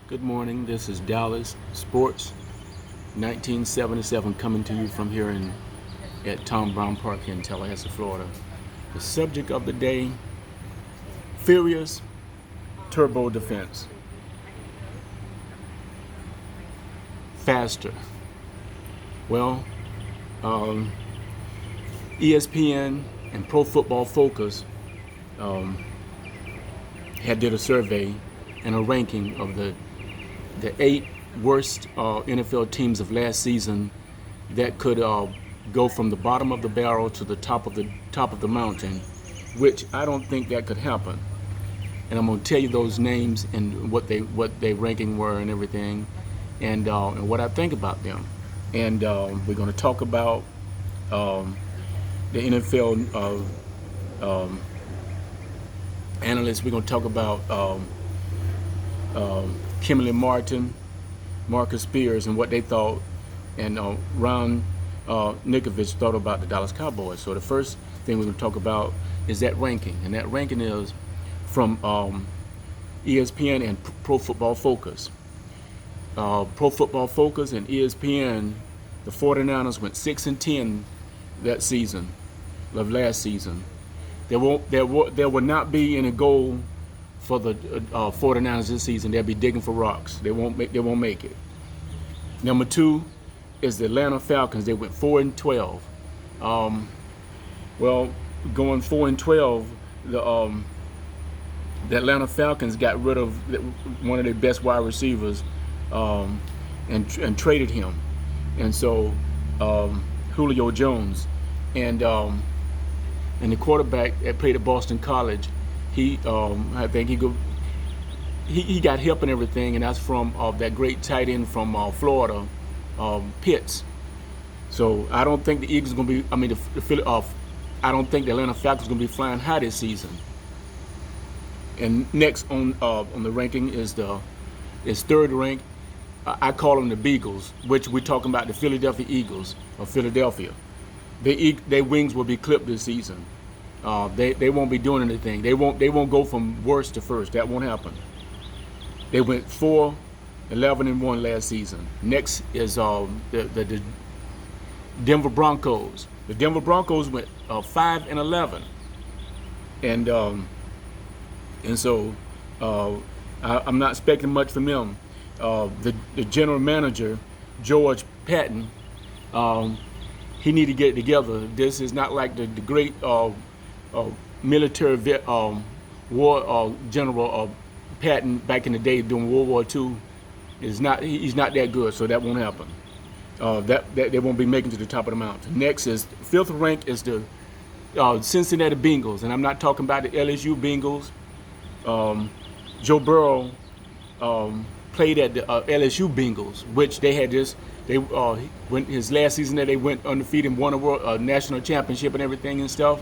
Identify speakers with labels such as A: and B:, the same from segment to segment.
A: Good morning. This is Dallas Sports 1977 coming to you from here at Tom Brown Park in Tallahassee, Florida. The subject of the day, furious turbo defense. Faster. Well, ESPN and Pro Football Focus had did a survey and a ranking of the 8 worst NFL teams of last season that could go from the bottom of the barrel to the top of the mountain, which I don't think that could happen. And I'm going to tell you those names and what they ranking were and everything, and what I think about them. And we're going to talk about the NFL analysts. We're going to talk about Kimberly Martin, Marcus Spears, and what they thought, and Ron Nikovich thought about the Dallas Cowboys. So the first thing we're going to talk about is that ranking, and that ranking is from ESPN and Pro Football Focus. Pro Football Focus and ESPN, the 49ers went 6-10 that season, of last season. There will not be any goal for the 49ers this season. They'll be digging for rocks. They won't make it. Number 2 is the Atlanta Falcons. They went 4-12. Well, going 4-12, the Atlanta Falcons got rid of one of their best wide receivers and traded him, and so Julio Jones, and the quarterback that played at Boston College. I think he got help and everything, and that's from that great tight end from Florida, Pitts. So I don't think the Eagles are going to be. I don't think the Atlanta Falcons are going to be flying high this season. And next on the ranking is third rank. I call them the Beagles, which we're talking about the Philadelphia Eagles of Philadelphia. Their wings will be clipped this season. They won't be doing anything. They won't go from worst to first. That won't happen. They went 4-11-1 last season. Next is the Denver Broncos. The Denver Broncos went 5-11, and so I'm not expecting much from them. The general manager, George Patton, he need to get it together. This is not like the great military war general Patton back in the day during World War II. He's not that good, so that won't happen. That they won't be making to the top of the mountain. Next is fifth rank is the Cincinnati Bengals, and I'm not talking about the LSU Bengals. Joe Burrow played at the LSU Bengals, which they had when his last season there, they went undefeated and won a national championship and everything and stuff.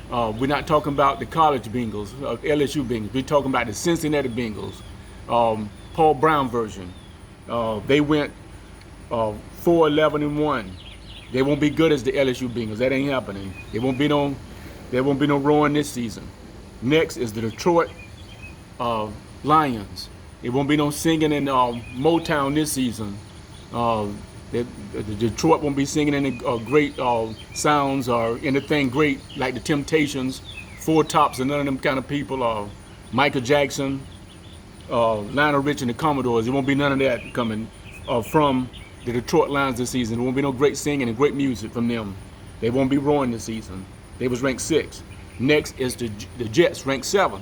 A: We're not talking about the college Bengals, LSU Bengals. We're talking about the Cincinnati Bengals, Paul Brown version. They went 4-11-1. They won't be good as the LSU Bengals. That ain't happening. There won't be no rowing this season. Next is the Detroit Lions. There won't be no singing in Motown this season. The Detroit won't be singing any great sounds or anything great like the Temptations, Four Tops, and none of them kind of people. Michael Jackson, Lionel Richie, and the Commodores. There won't be none of that coming from the Detroit Lions this season. There won't be no great singing and great music from them. They won't be roaring this season. They was ranked 6. Next is the Jets, ranked 7.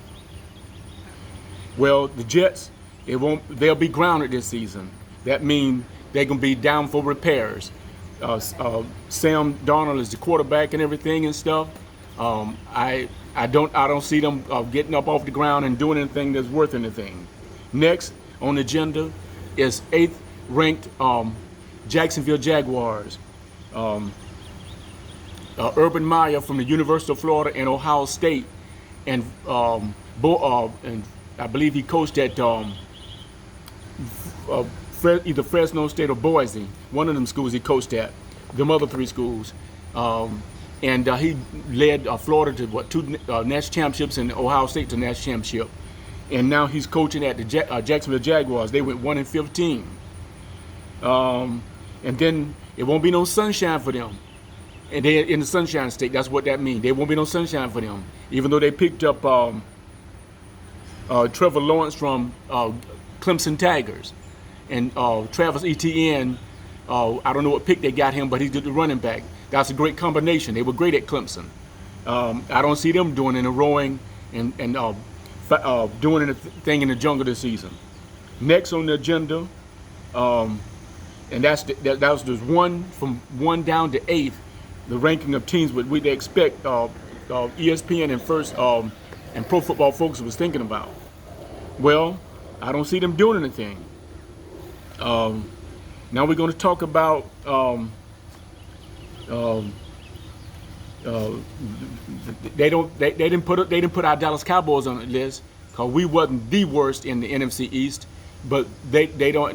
A: Well, the Jets, they'll be grounded this season. That means they're gonna be down for repairs. Sam Darnold is the quarterback and everything and stuff. I don't see them getting up off the ground and doing anything that's worth anything. Next on the agenda is 8th ranked Jacksonville Jaguars. Urban Meyer from the University of Florida and Ohio State, and I believe he coached at either Fresno State or Boise. One of them schools he coached at. Them other 3 schools. And he led Florida to 2 national championships and Ohio State to national championship. and now he's coaching at the Jacksonville Jaguars. They went 1-15. And then it won't be no sunshine for them. And they're in the Sunshine State. That's what that means. There won't be no sunshine for them. Even though they picked up Trevor Lawrence from Clemson Tigers. And Travis Etienne, I don't know what pick they got him, but he's the running back. That's a great combination. They were great at Clemson. I don't see them doing any rowing and doing anything in the jungle this season. Next on the agenda, and that was just from 1 down to 8th, the ranking of teams what we expect ESPN and First and Pro Football Focus was thinking about. Well, I don't see them doing anything. Now we're going to talk about they didn't put our Dallas Cowboys on the list because we wasn't the worst in the NFC East, but they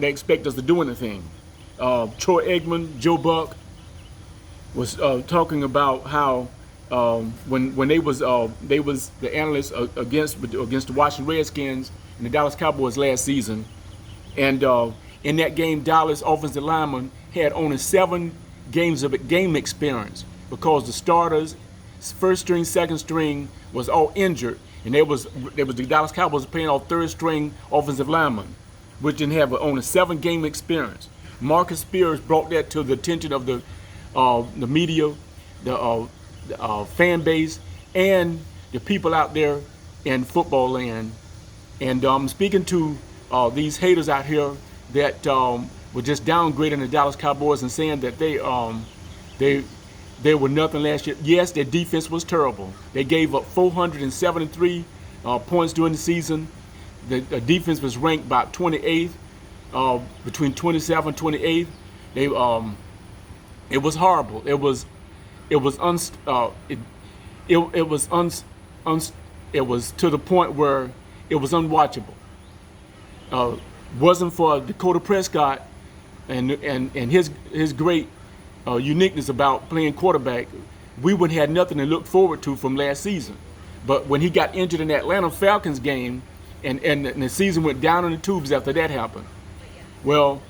A: expect us to do anything. Troy Aikman, Joe Buck was talking about how when they was the analysts against the Washington Redskins and the Dallas Cowboys last season, and in that game, Dallas offensive linemen had only 7 games of game experience because the starters, first string, second string, was all injured, and there was the Dallas Cowboys playing all third string offensive linemen, which didn't have only 7 game experience. Marcus Spears brought that to the attention of the media, the fan base, and the people out there in football land. And I'm speaking to these haters out here that were just downgrading the Dallas Cowboys and saying that they were nothing last year. Yes, their defense was terrible. They gave up 473 points during the season. The defense was ranked about 28th, between 27th and 28th. It was horrible. It was to the point where it was unwatchable. Wasn't for Dakota Prescott and his great uniqueness about playing quarterback, we would have had nothing to look forward to from last season. But when he got injured in the Atlanta Falcons game, and the season went down in the tubes after that happened. Well,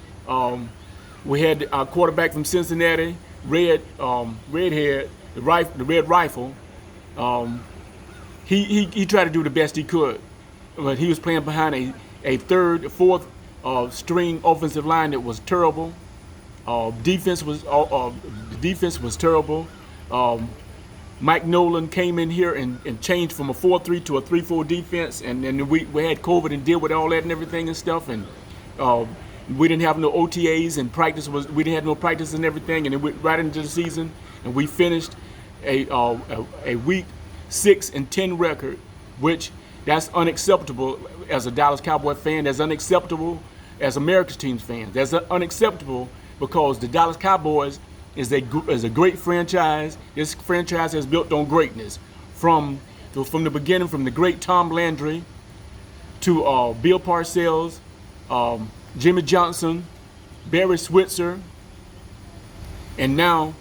A: we had our quarterback from Cincinnati, Redhead, the Red Rifle. He tried to do the best he could, but he was playing behind a third, fourth string offensive line that was terrible. The defense was terrible. Mike Nolan came in here and changed from a 4-3 to a 3-4 defense, and then we had COVID and deal with all that and everything and stuff, and we didn't have no OTAs and we didn't have no practice and everything, and it went right into the season, and we finished a week 6-10 record, which that's unacceptable as a Dallas Cowboy fan. That's unacceptable as America's teams fans. That's unacceptable because the Dallas Cowboys is a great franchise. This franchise has built on greatness from the beginning, from the great Tom Landry to Bill Parcells, Jimmy Johnson, Barry Switzer, and now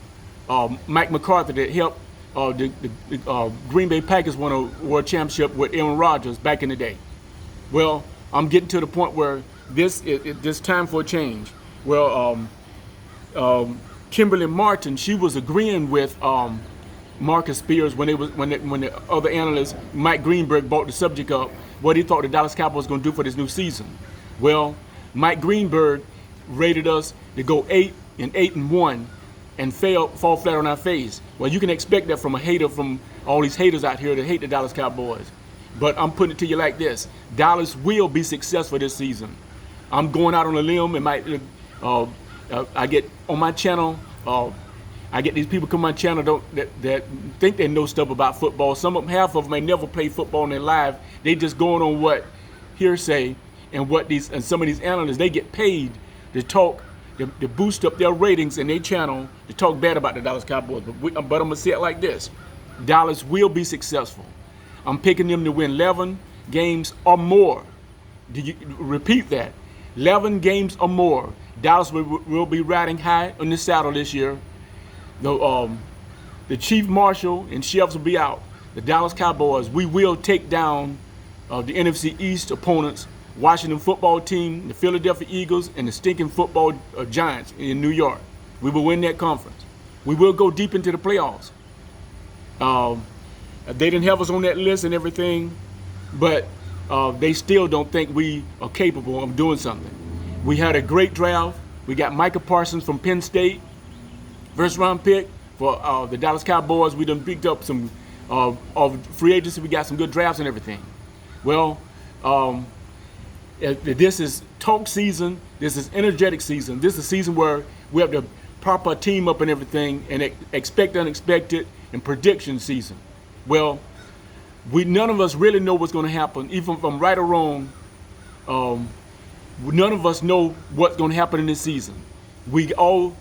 A: Mike McCarthy that helped the Green Bay Packers won a world championship with Aaron Rodgers back in the day. Well, I'm getting to the point where this time for a change. Well, Kimberly Martin, she was agreeing with Marcus Spears when the other analyst, Mike Greenberg, brought the subject up, what he thought the Dallas Cowboys was going to do for this new season. Well, Mike Greenberg rated us to go 8-1 and fall flat on our face. Well, you can expect that from a hater, from all these haters out here that hate the Dallas Cowboys. But I'm putting it to you like this: Dallas will be successful this season. I'm going out on a limb, and I get on my channel. I get these people come on my channel that think they know stuff about football. Half of them may never play football in their life. They just going on what hearsay and some of these analysts, they get paid to talk, to boost up their ratings in their channel to talk bad about the Dallas Cowboys. But I'm gonna say it like this: Dallas will be successful. I'm picking them to win 11 games or more. Repeat that: 11 games or more. Dallas will be riding high on the saddle this year. The chief marshal and chefs will be out. The Dallas Cowboys, we will take down the NFC East opponents, Washington football team, the Philadelphia Eagles, and the stinking football Giants in New York. We will win that conference. We will go deep into the playoffs. They didn't have us on that list and everything, but they still don't think we are capable of doing something. We had a great draft. We got Micah Parsons from Penn State, first round pick for the Dallas Cowboys. We done picked up some of free agency. We got some good drafts and everything. Well, this is talk season. This is energetic season. This is a season where we have to prop our team up and everything, and expect the unexpected, and prediction season. Well, none of us really know what's going to happen, even if I'm right or wrong. None of us know what's going to happen in this season. We all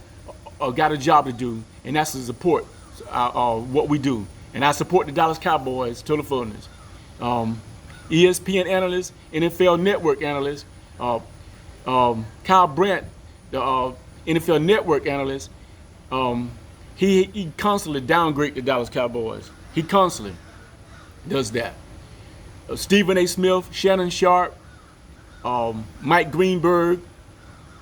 A: got a job to do, and that's to support what we do. And I support the Dallas Cowboys to the fullness. ESPN Analyst, NFL Network Analyst, Kyle Brandt, the NFL Network Analyst, he constantly downgrades the Dallas Cowboys. He constantly does that. Stephen A. Smith, Shannon Sharp, Mike Greenberg,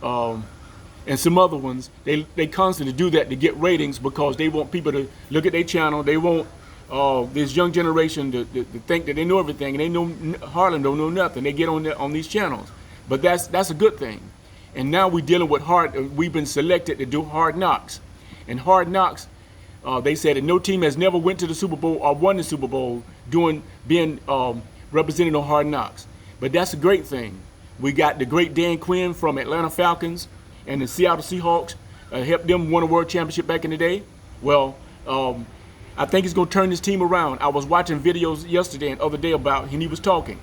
A: and some other ones, they constantly do that to get ratings, because they want people to look at their channel. They want this young generation to think that they know everything, and they know Harlem don't know nothing. They get on these channels, but that's a good thing. And now we're dealing with we've been selected to do Hard Knocks, and Hard Knocks, they said that no team has never went to the Super Bowl or won the Super Bowl being represented on Hard Knocks. But that's a great thing. We got the great Dan Quinn from Atlanta Falcons and the Seattle Seahawks, helped them win a world championship back in the day. Well, I think he's going to turn this team around. I was watching videos yesterday and other day about, and he was talking.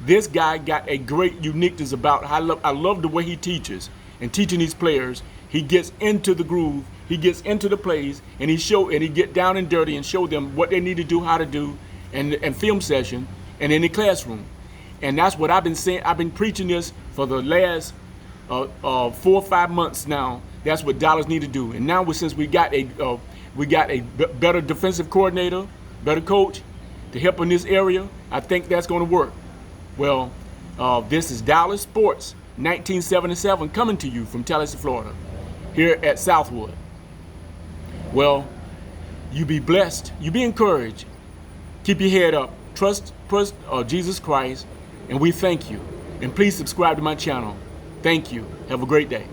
A: This guy got a great uniqueness about. I love the way he teaches and teaching these players. He gets into the groove. He gets into the plays, and he get down and dirty and show them what they need to do, how to do, and film session, and in the classroom. And that's what I've been saying. I've been preaching this for the last 4 or 5 months now. That's what Dallas need to do. And now, since we got a better defensive coordinator, better coach to help in this area, I think that's going to work. Well, this is Dallas Sports 1977 coming to you from Tallahassee, Florida, here at Southwood. Well, you be blessed, you be encouraged, keep your head up, trust Jesus Christ, and we thank you. And please subscribe to my channel. Thank you. Have a great day.